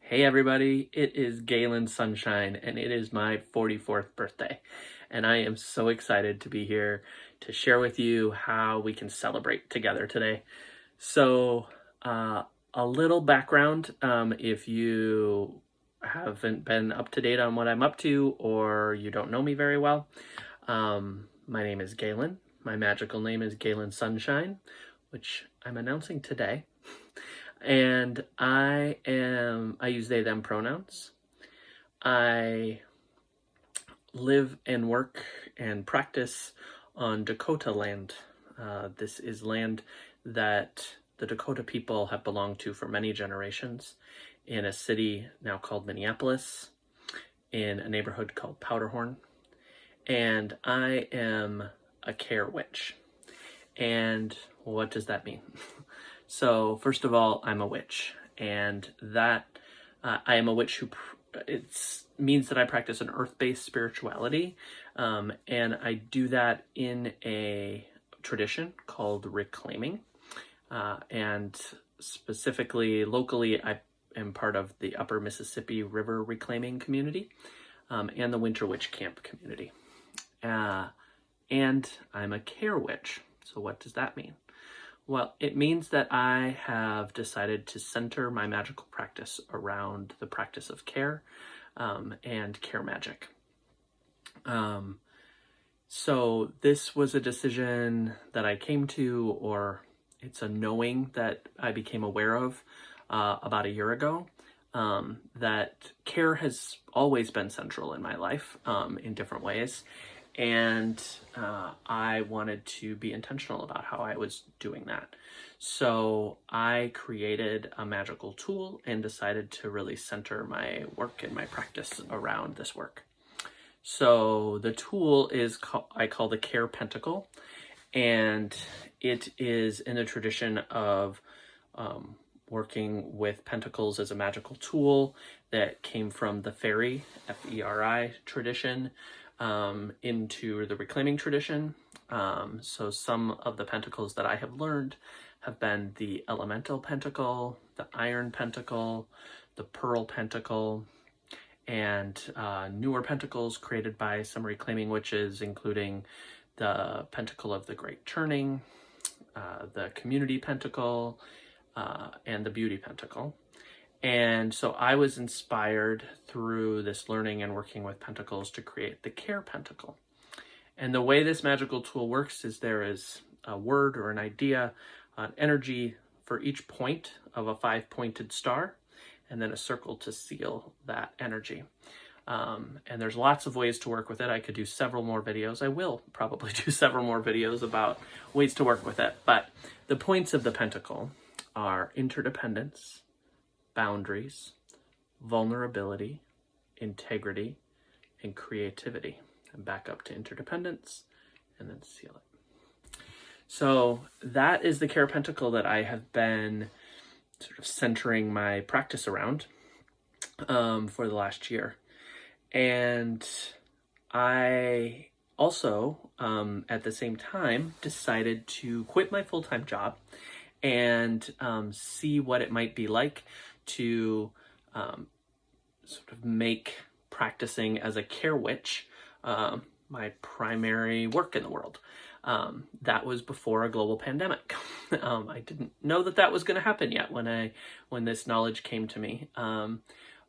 Hey everybody, it is Galen Sunshine and it is my 44th birthday. And I am so excited to be here to share with you how we can celebrate together today. So, a little background if you haven't been up to date on what I'm up to or you don't know me very well. My name is Galen. My magical name is Galen Sunshine, which I'm announcing today. And I use they, them pronouns. I live and work and practice on Dakota land. This is land that the Dakota people have belonged to for many generations in a city now called Minneapolis, in a neighborhood called Powderhorn. And I am a care witch. And what does that mean? So first of all, I'm a witch, and that I am a witch who it means that I practice an earth-based spirituality, and I do that in a tradition called reclaiming, and specifically locally, I am part of the Upper Mississippi River Reclaiming Community and the Winter Witch Camp community, and I'm a care witch. So what does that mean? Well, it means that I have decided to center my magical practice around the practice of care and care magic. So this was a decision that I came to, or it's a knowing that I became aware of about a year ago, that care has always been central in my life in different ways. And I wanted to be intentional about how I was doing that. So I created a magical tool and decided to really center my work and my practice around this work. So the tool is I call the Care Pentacle, and it is in the tradition of working with pentacles as a magical tool that came from the fairy, F-E-R-I tradition, into the reclaiming tradition. So some of the pentacles that I have learned have been the elemental pentacle, the iron pentacle, the pearl pentacle, and newer pentacles created by some reclaiming witches, including the pentacle of the great turning, the community pentacle, and the beauty pentacle. And so I was inspired through this learning and working with pentacles to create the Care Pentacle. And the way this magical tool works is there is a word or an idea, an energy for each point of a 5-pointed star, and then a circle to seal that energy. And there's lots of ways to work with it. I could do several more videos. I will probably do several more videos about ways to work with it. But the points of the pentacle are interdependence, boundaries, vulnerability, integrity, and creativity. And back up to interdependence, and then seal it. So that is the Care Pentacle that I have been sort of centering my practice around for the last year. And I also, at the same time, decided to quit my full-time job and see what it might be like to sort of make practicing as a care witch my primary work in the world. That was before a global pandemic. I didn't know that that was going to happen yet when this knowledge came to me.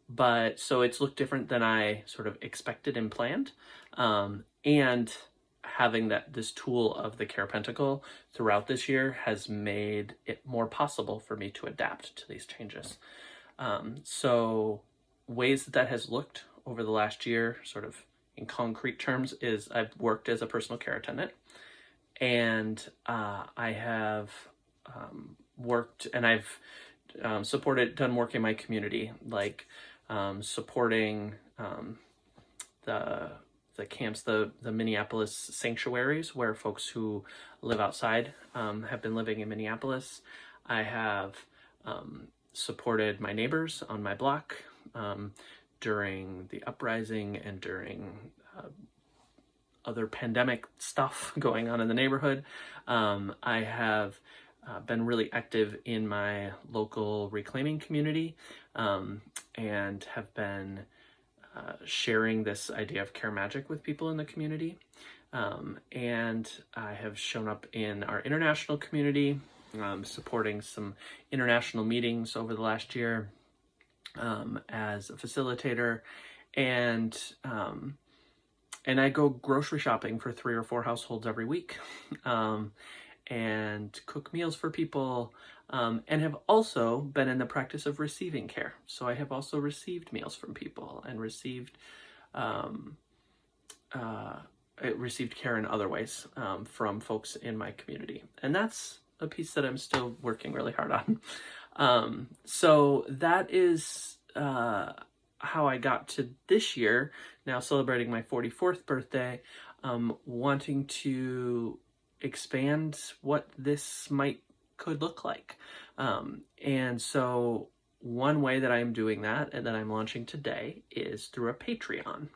But so it's looked different than I sort of expected and planned. And having this tool of the Care Pentacle throughout this year has made it more possible for me to adapt to these changes. So ways that has looked over the last year, sort of in concrete terms, is I've worked as a personal care attendant, and I have worked and I've done work in my community, like supporting the camps, the Minneapolis sanctuaries, where folks who live outside have been living in Minneapolis. I have supported my neighbors on my block during the uprising and during other pandemic stuff going on in the neighborhood. I have been really active in my local reclaiming community, and have been sharing this idea of care magic with people in the community. And I have shown up in our international community, supporting some international meetings over the last year, as a facilitator, and I go grocery shopping for 3 or 4 households every week, and cook meals for people, and have also been in the practice of receiving care. So I have also received meals from people and received care in other ways, from folks in my community. And that's a piece that I'm still working really hard on. So that is how I got to this year, now celebrating my 44th birthday, wanting to expand what this could look like. And so one way that I'm doing that and that I'm launching today is through a Patreon.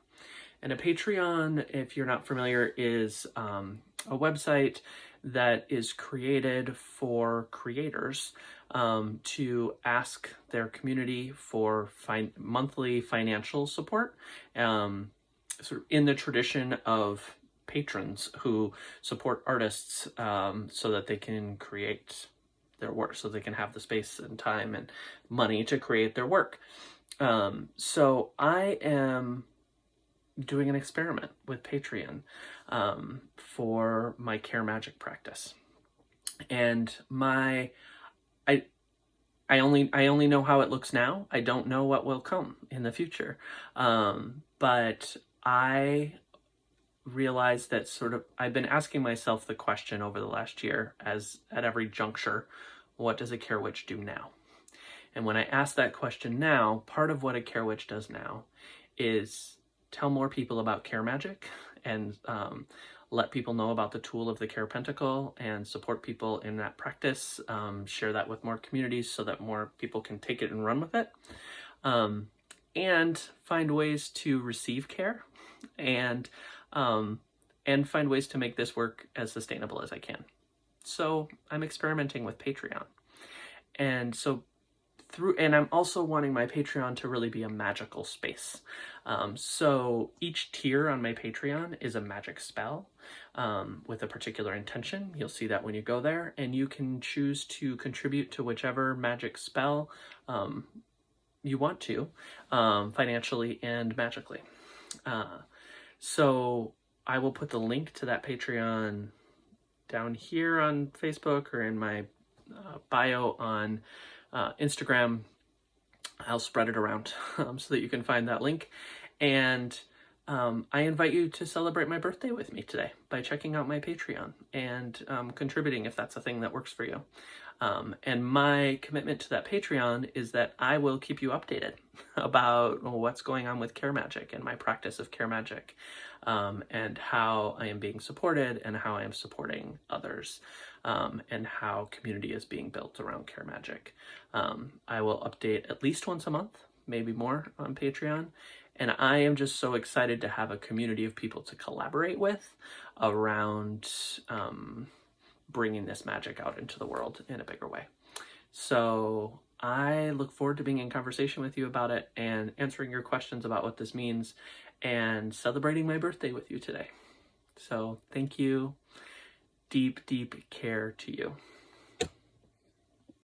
And a Patreon, if you're not familiar, is a website that is created for creators to ask their community for monthly financial support, sort of in the tradition of patrons who support artists, so that they can create their work, so they can have the space and time and money to create their work. So I am doing an experiment with Patreon for my care magic practice, and I only know how it looks now. I don't know what will come in the future, but I realized that I've been asking myself the question over the last year, as at every juncture, what does a care witch do now? And when I ask that question now, part of what a care witch does now is tell more people about care magic, and let people know about the tool of the Care Pentacle and support people in that practice, share that with more communities so that more people can take it and run with it, and find ways to receive care, and find ways to make this work as sustainable as I can. So I'm experimenting with Patreon. And so and I'm also wanting my Patreon to really be a magical space. So each tier on my Patreon is a magic spell, with a particular intention. You'll see that when you go there, and you can choose to contribute to whichever magic spell you want to, financially and magically. So I will put the link to that Patreon down here on Facebook or in my bio on Instagram. I'll spread it around so that you can find that link. And I invite you to celebrate my birthday with me today by checking out my Patreon and contributing if that's a thing that works for you. And my commitment to that Patreon is that I will keep you updated about what's going on with care magic and my practice of care magic, and how I am being supported and how I am supporting others, and how community is being built around care magic. I will update at least once a month, maybe more, on Patreon. And I am just so excited to have a community of people to collaborate with around bringing this magic out into the world in a bigger way. So I look forward to being in conversation with you about it and answering your questions about what this means and celebrating my birthday with you today. So thank you. Deep, deep care to you.